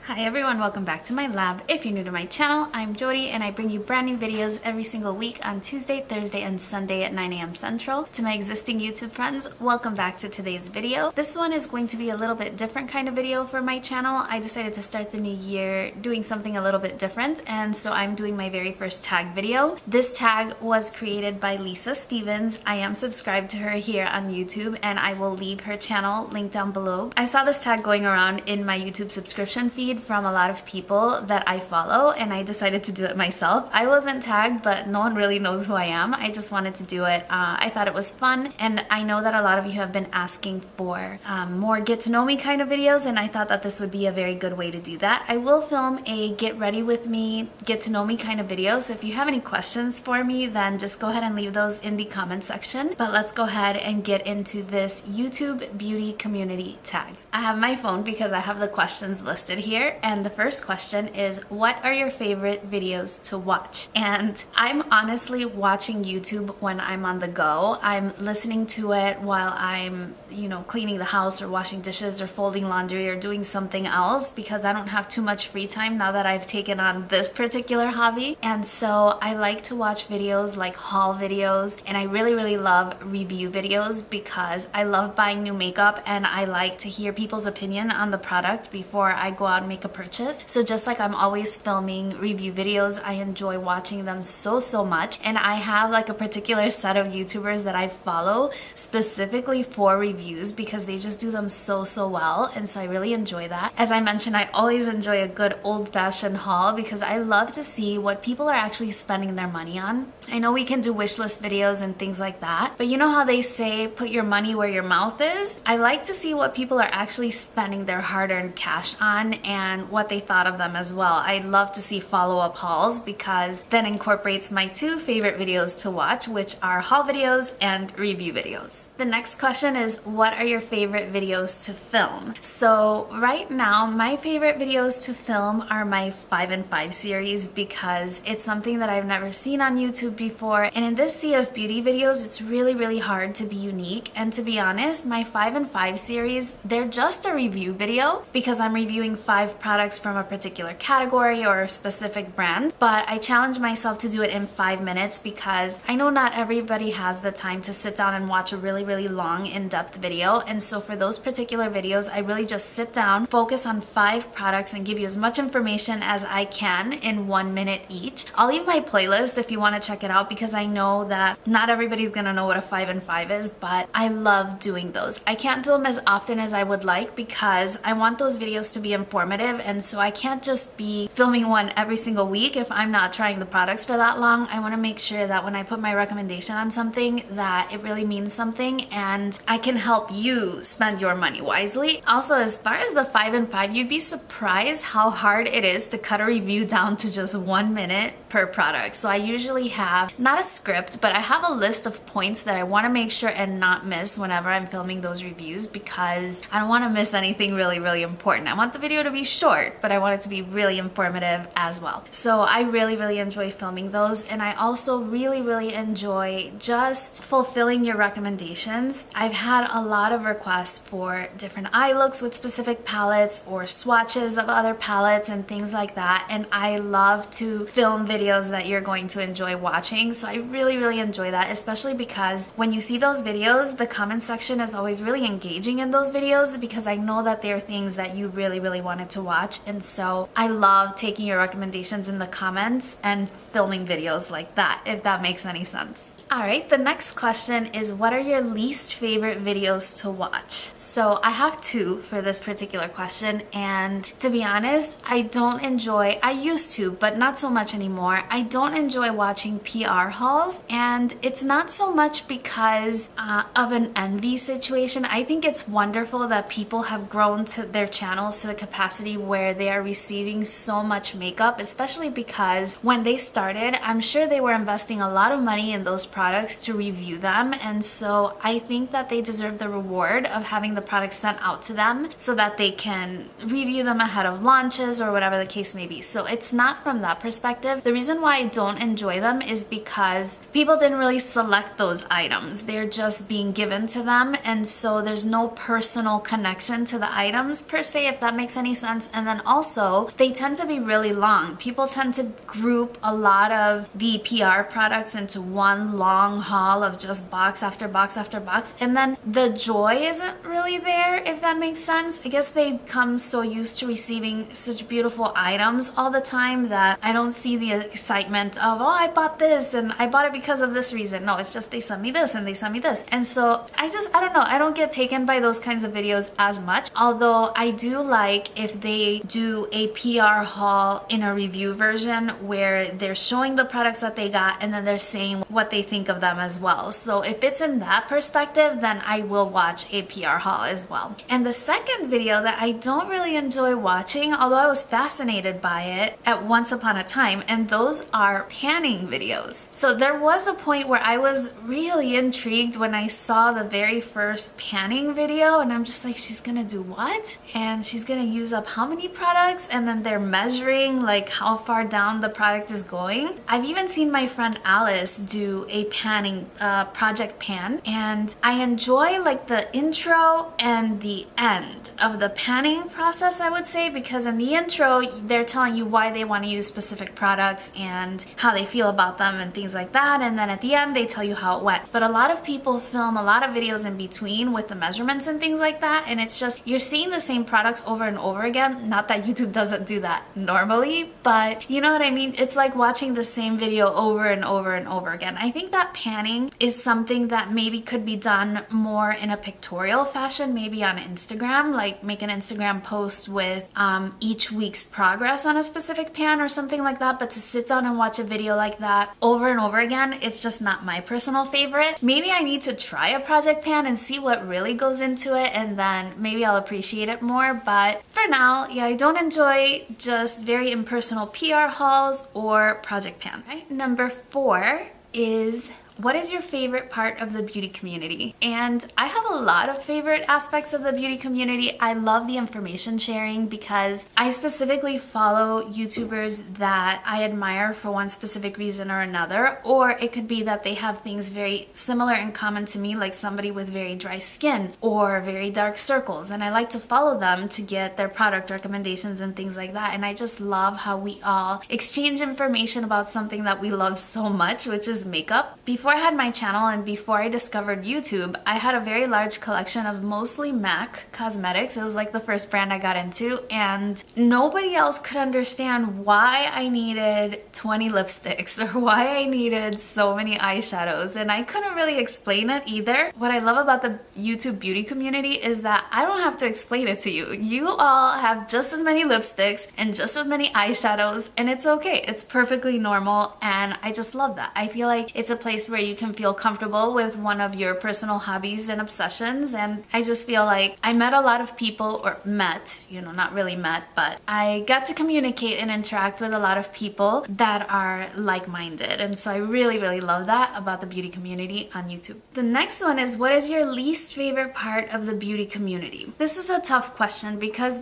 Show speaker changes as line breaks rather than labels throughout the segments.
Hi everyone, welcome back to my lab. If you're new to my channel, I'm Jody and I bring you brand new videos every single week on Tuesday, Thursday, and Sunday at 9 a.m. Central. To my existing YouTube friends, welcome back to today's video. This one is going to be a little bit different kind of video for my channel. I decided to start the new year doing something a little bit different, and so I'm doing my very first tag video. This tag was created by Lisa Stevens. I am subscribed to her here on YouTube and I will leave her channel linked down below. I saw this tag going around in my YouTube subscription feed from a lot of people that I follow, and I decided to do it myself. I wasn't tagged, but no one really knows who I am. I just wanted to do it. I thought it was fun, and I know that a lot of you have been asking for more get to know me kind of videos, and I thought that this would be a very good way to do that. I will film a get ready with me, get to know me kind of video, so if you have any questions for me, then just go ahead and leave those in the comment section. But let's go ahead and get into this YouTube beauty community tag. I have my phone because I have the questions listed here. And the first question is, what are your favorite videos to watch? And I'm honestly watching YouTube when I'm on the go. I'm listening to it while I'm, cleaning the house or washing dishes or folding laundry or doing something else, because I don't have too much free time now that I've taken on this particular hobby. And so I like to watch videos like haul videos, and I really love review videos because I love buying new makeup and I like to hear people's opinion on the product before I go out and make a purchase. So just like I'm always filming review videos, I enjoy watching them so much, and I have like a particular set of YouTubers that I follow specifically for reviews because they just do them so well, and so I really enjoy that. As I mentioned, I always enjoy a good old-fashioned haul because I love to see what people are actually spending their money on. I know we can do wish list videos and things like that, but you know how they say put your money where your mouth is? I like to see what people are actually spending their hard-earned cash on and what they thought of them as well. I love to see follow-up hauls because that incorporates my two favorite videos to watch, which are haul videos and review videos. The next question is, what are your favorite videos to film? So right now, my favorite videos to film are my 5 and 5 series because it's something that I've never seen on YouTube before, and in this sea of beauty videos, it's really hard to be unique. And to be honest, my 5 and 5 series, they're just a review video because I'm reviewing 5 products from a particular category or a specific brand, but I challenge myself to do it in 5 minutes because I know not everybody has the time to sit down and watch a really long in-depth video. And so for those particular videos, I really just sit down, focus on 5 products, and give you as much information as I can in 1 minute each. I'll leave my playlist if you want to check it out because I know that not everybody's gonna know what a 5 and 5 is, but I love doing those. I can't do them as often as I would like because I want those videos to be informative, and so I can't just be filming one every single week if I'm not trying the products for that long. I want to make sure that when I put my recommendation on something that it really means something and I can help you spend your money wisely. Also, as far as the 5 and 5, you'd be surprised how hard it is to cut a review down to just 1 minute per product. So I usually have not a script, but I have a list of points that I want to make sure and not miss whenever I'm filming those reviews because I don't want to miss anything really important. I want the video to be short, but I want it to be really informative as well. So I really enjoy filming those, and I also really enjoy just fulfilling your recommendations. I've had a lot of requests for different eye looks with specific palettes or swatches of other palettes and things like that, and I love to film videos that you're going to enjoy watching. So I really enjoy that, especially because when you see those videos, the comment section is always really engaging in those videos because I know that they're things that you really wanted to watch, and so I love taking your recommendations in the comments and filming videos like that, if that makes any sense. Alright, the next question is, what are your least favorite videos to watch? So I have 2 for this particular question, and to be honest, I used to, but not so much anymore. I don't enjoy watching PR hauls, and it's not so much because of an envy situation. I think it's wonderful that people have grown to their channels to the capacity where they are receiving so much makeup, especially because when they started, I'm sure they were investing a lot of money in those products products to review them, and so I think that they deserve the reward of having the products sent out to them so that they can review them ahead of launches or whatever the case may be. So it's not from that perspective. The reason why I don't enjoy them is because people didn't really select those items. They're just being given to them, and so there's no personal connection to the items per se, if that makes any sense. And then also they tend to be really long. People tend to group a lot of the PR products into one long haul of just box after box after box, and then the joy isn't really there, if that makes sense. I guess they come so used to receiving such beautiful items all the time that I don't see the excitement of, oh, I bought this and I bought it because of this reason. No, it's just they sent me this and they sent me this. And so I don't know, I don't get taken by those kinds of videos as much, although I do like if they do a PR haul in a review version where they're showing the products that they got and then they're saying what they think of them as well. So if it's in that perspective, then I will watch a PR haul as well. And the second video that I don't really enjoy watching, although I was fascinated by it at once upon a time, and those are panning videos. So there was a point where I was really intrigued when I saw the very first panning video, and I'm just like, she's gonna do what? And she's gonna use up how many products? And then they're measuring like how far down the product is going. I've even seen my friend Alice do a panning project pan, and I enjoy like the intro and the end of the panning process, I would say, because in the intro they're telling you why they want to use specific products and how they feel about them and things like that, and then at the end they tell you how it went. But a lot of people film a lot of videos in between with the measurements and things like that, and it's just you're seeing the same products over and over again. Not that YouTube doesn't do that normally, but you know what I mean? It's like watching the same video over and over and over again. I think that panning is something that maybe could be done more in a pictorial fashion, maybe on Instagram, like make an Instagram post with each week's progress on a specific pan or something like that. But to sit down and watch a video like that over and over again, it's just not my personal favorite. Maybe I need to try a project pan and see what really goes into it, and then maybe I'll appreciate it more. But for now, yeah, I don't enjoy just very impersonal PR hauls or project pans. Okay. Number 4 is, what is your favorite part of the beauty community? And I have a lot of favorite aspects of the beauty community. I love the information sharing because I specifically follow YouTubers that I admire for one specific reason or another, or it could be that they have things very similar in common to me, like somebody with very dry skin or very dark circles, and I like to follow them to get their product recommendations and things like that. And I just love how we all exchange information about something that we love so much, which is makeup. Before I had my channel and before I discovered YouTube, I had a very large collection of mostly MAC cosmetics. It was like the first brand I got into, and nobody else could understand why I needed 20 lipsticks or why I needed so many eyeshadows, and I couldn't really explain it either. What I love about the YouTube beauty community is that I don't have to explain it to you. You all have just as many lipsticks and just as many eyeshadows, and it's okay. It's perfectly normal, and I just love that. I feel like it's a place where you can feel comfortable with one of your personal hobbies and obsessions, and I just feel like I met a lot of people, or met, you know, not really met, but I got to communicate and interact with a lot of people that are like-minded, and so I really, really love that about the beauty community on YouTube. The next one is, what is your least favorite part of the beauty community? This is a tough question because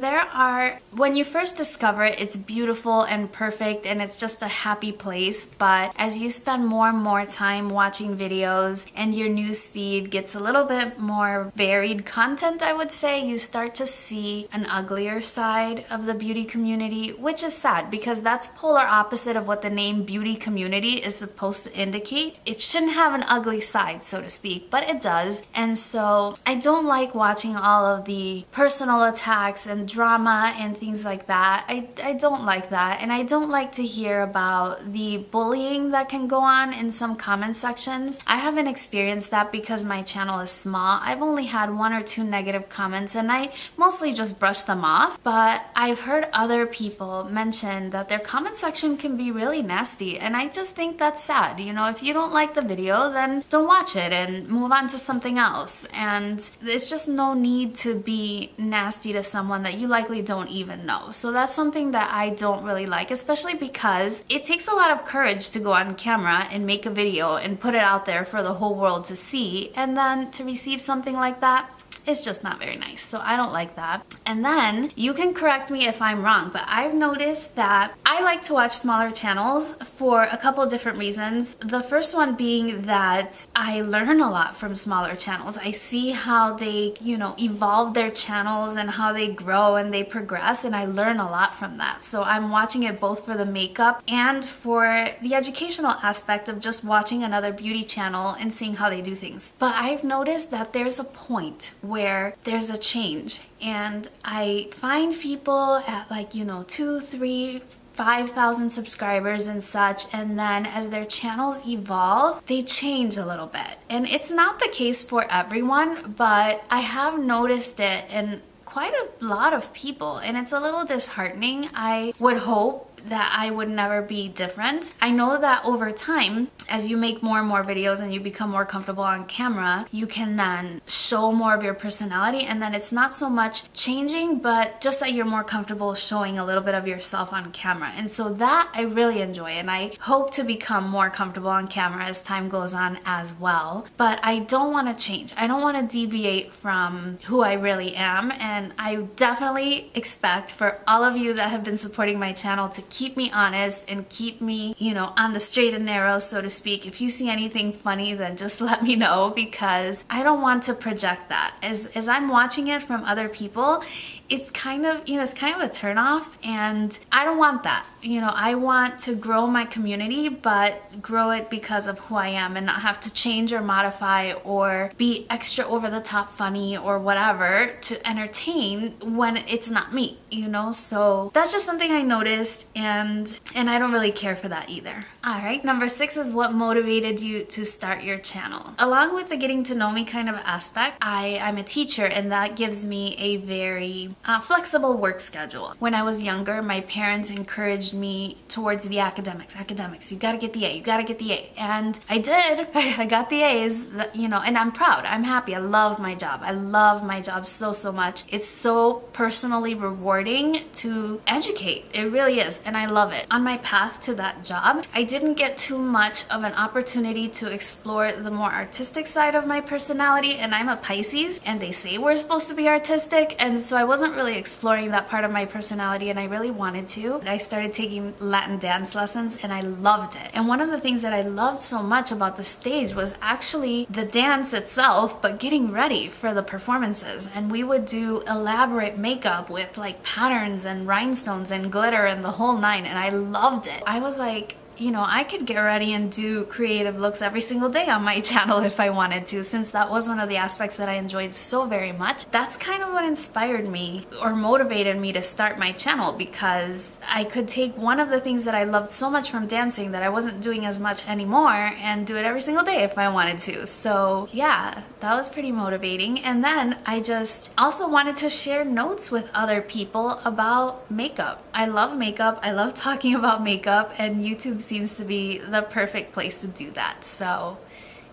when you first discover it, it's beautiful and perfect and it's just a happy place, but as you spend more and more time watching videos and your news feed gets a little bit more varied content, I would say, you start to see an uglier side of the beauty community, which is sad because that's polar opposite of what the name beauty community is supposed to indicate. It shouldn't have an ugly side, so to speak, but it does. And so I don't like watching all of the personal attacks and drama and things like that. I don't like that, and I don't like to hear about the bullying that can go on in some comment sections. I haven't experienced that because my channel is small. I've only had 1 or 2 negative comments and I mostly just brush them off, but I've heard other people mention that their comment section can be really nasty, and I just think that's sad. You know, if you don't like the video, then don't watch it and move on to something else. And there's just no need to be nasty to someone that you likely don't even know. So that's something that I don't really like, especially because it takes a lot of courage to go on camera and make a video and put it out there for the whole world to see, and then to receive something like that, it's just not very nice. So I don't like that. And then you can correct me if I'm wrong, but I've noticed that I like to watch smaller channels for a couple different reasons. The first one being that I learn a lot from smaller channels. I see how they, you know, evolve their channels and how they grow and they progress, and I learn a lot from that. So I'm watching it both for the makeup and for the educational aspect of just watching another beauty channel and seeing how they do things. But I've noticed that there's a point where there's a change, and I find people at like, you know, 2, 3, 5,000 subscribers and such, and then as their channels evolve, they change a little bit. And it's not the case for everyone, but I have noticed it in quite a lot of people, and it's a little disheartening. I would hope that I would never be different. I know that over time, as you make more and more videos and you become more comfortable on camera, you can then show more of your personality, and then it's not so much changing, but just that you're more comfortable showing a little bit of yourself on camera. And so that I really enjoy, and I hope to become more comfortable on camera as time goes on as well. But I don't want to change. I don't want to deviate from who I really am, and I definitely expect for all of you that have been supporting my channel to keep me honest and keep me, you know, on the straight and narrow, so to speak. If you see anything funny, then just let me know, because I don't want to project that. As I'm watching it from other people, it's kind of, you know, it's kind of a turnoff, and I don't want that. You know, I want to grow my community, but grow it because of who I am, and not have to change or modify or be extra over the top funny or whatever to entertain when it's not me, you know? So that's just something I noticed, and I don't really care for that either. All right, number 6 is what motivated you to start your channel. Along with the getting to know me kind of aspect, I'm a teacher, and that gives me a very flexible work schedule. When I was younger, my parents encouraged me towards the academics. You gotta get the A, you gotta get the A. And I did. I got the A's, you know, and I'm proud. I'm happy. I love my job. I love my job so much. It's so personally rewarding to educate. It really is, and I love it. On my path to that job, I didn't get too much of an opportunity to explore the more artistic side of my personality, and I'm a Pisces, and they say we're supposed to be artistic, and so I wasn't really exploring that part of my personality, and I really wanted to. I started taking Latin dance lessons, and I loved it. And one of the things that I loved so much about the stage was actually the dance itself, but getting ready for the performances. And we would do elaborate makeup with like patterns and rhinestones and glitter and the whole nine, and I loved it. I was like, you know, I could get ready and do creative looks every single day on my channel if I wanted to, since that was one of the aspects that I enjoyed so very much. That's kind of what inspired me or motivated me to start my channel, because I could take one of the things that I loved so much from dancing that I wasn't doing as much anymore and do it every single day if I wanted to. So yeah, that was pretty motivating. And then I just also wanted to share notes with other people about makeup. I love makeup. I love talking about makeup, and YouTube seems to be the perfect place to do that. So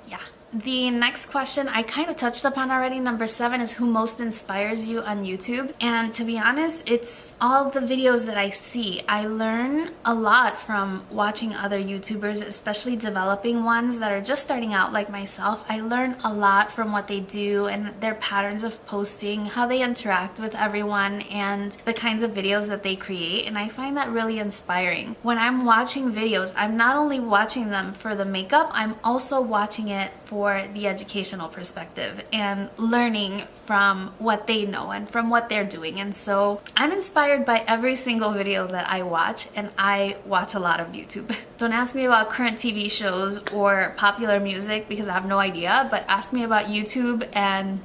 yeah. The next question I kind of touched upon already. Number 7 is who most inspires you on YouTube. And to be honest, it's all the videos that I see. I learn a lot from watching other YouTubers, especially developing ones that are just starting out like myself. I learn a lot from what they do and their patterns of posting, how they interact with everyone, and the kinds of videos that they create. And I find that really inspiring. When I'm watching videos, I'm not only watching them for the makeup, I'm also watching it for the educational perspective and learning from what they know and from what they're doing. And so I'm inspired by every single video that I watch, and I watch a lot of YouTube. Don't ask me about current TV shows or popular music because I have no idea, but ask me about YouTube and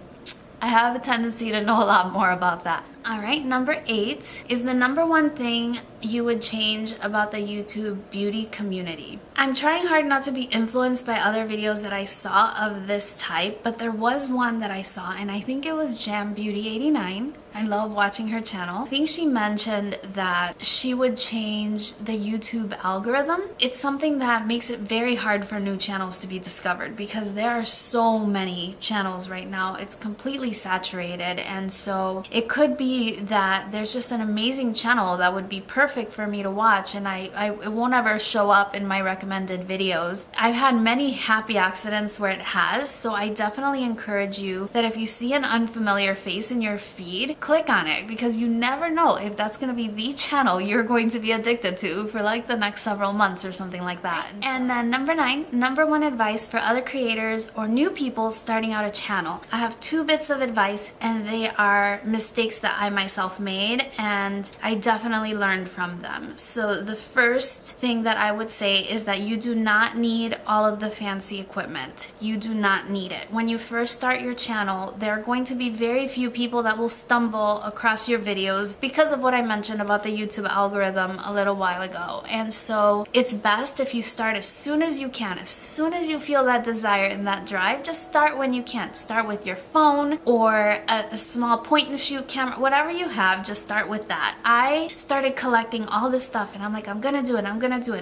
I have a tendency to know a lot more about that. All right, number 8 is the number one thing you would change about the YouTube beauty community. I'm trying hard not to be influenced by other videos that I saw of this type, but there was one that I saw, and I think it was Jam Beauty 89. I love watching her channel. I think she mentioned that she would change the YouTube algorithm. It's something that makes it very hard for new channels to be discovered because there are so many channels right now. It's completely saturated, and so it could be see that there's just an amazing channel that would be perfect for me to watch, and it won't ever show up in my recommended videos. I've had many happy accidents where it has, so I definitely encourage you that if you see an unfamiliar face in your feed, click on it, because you never know if that's going to be the channel you're going to be addicted to for like the next several months or something like that. And then number 9, number 1 advice for other creators or new people starting out a channel. I have 2 bits of advice, and they are mistakes that I myself made, and I definitely learned from them. So the first thing that I would say is that you do not need all of the fancy equipment. You do not need it. When you first start your channel, there are going to be very few people that will stumble across your videos because of what I mentioned about the YouTube algorithm a little while ago. And so it's best if you start as soon as you can. As soon as you feel that desire and that drive, just start when you can. Start with your phone or a small point and shoot camera, whatever you have, just start with that. I started collecting all this stuff, and I'm like, I'm gonna do it,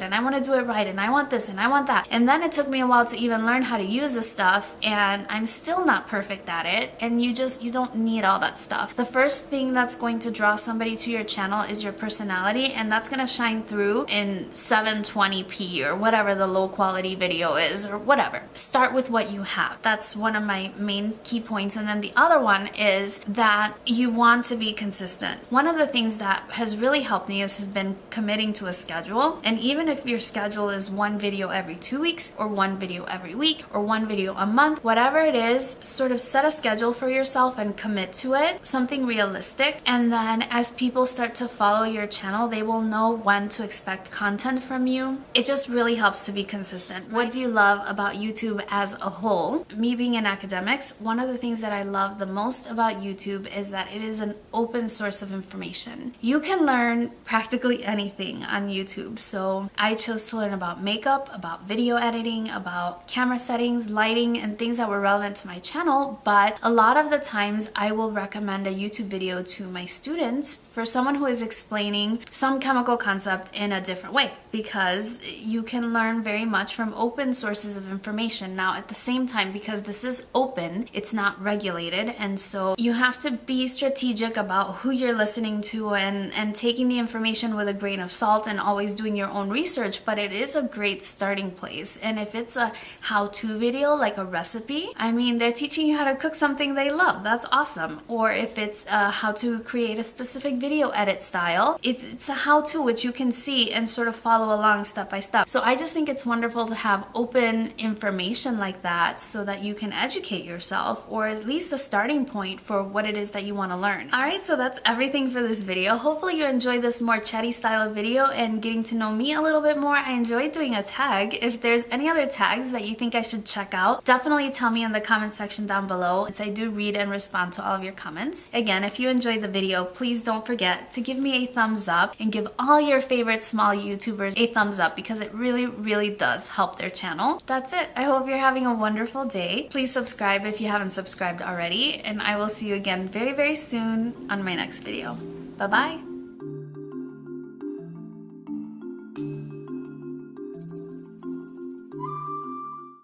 and I want to do it right, and I want this, and I want that. And then it took me a while to even learn how to use the stuff, and I'm still not perfect at it, and you don't need all that stuff. The first thing that's going to draw somebody to your channel is your personality, and that's gonna shine through in 720p or whatever the low quality video is, or whatever. Start with what you have. That's one of my main key points. And then the other one is that you want to be consistent. One of the things that has really helped me has been committing to a schedule. And even if your schedule is 1 video every 2 weeks, or 1 video every week, or 1 video a month, whatever it is, sort of set a schedule for yourself and commit to it, something realistic. And then as people start to follow your channel, they will know when to expect content from you. It just really helps to be consistent. What do you love about YouTube as a whole? Me being in academics, one of the things that I love the most about YouTube is that it is an open source of information. You can learn practically anything on YouTube. So I chose to learn about makeup, about video editing, about camera settings, lighting, and things that were relevant to my channel. But a lot of the times I will recommend a YouTube video to my students for someone who is explaining some chemical concept in a different way, because you can learn very much from open sources of information. Now, at the same time, because this is open, it's not regulated, and so you have to be strategic about who you're listening to and taking the information with a grain of salt and always doing your own research. But it is a great starting place. And if it's a how-to video, like a recipe, I mean, they're teaching you how to cook something they love. That's awesome. Or if it's how to create a specific video edit style, it's a how-to which you can see and sort of follow along step by step. So I just think it's wonderful to have open information like that so that you can educate yourself, or at least a starting point for what it is that you want to learn. Alright, so that's everything for this video. Hopefully you enjoyed this more chatty style of video and getting to know me a little bit more. I enjoyed doing a tag. If there's any other tags that you think I should check out, definitely tell me in the comment section down below, since I do read and respond to all of your comments. Again, if you enjoyed the video, please don't forget to give me a thumbs up and give all your favorite small YouTubers a thumbs up, because it really does help their channel. That's it. I hope you're having a wonderful day. Please subscribe if you haven't subscribed already, and I will see you again very soon on my next video. Bye bye.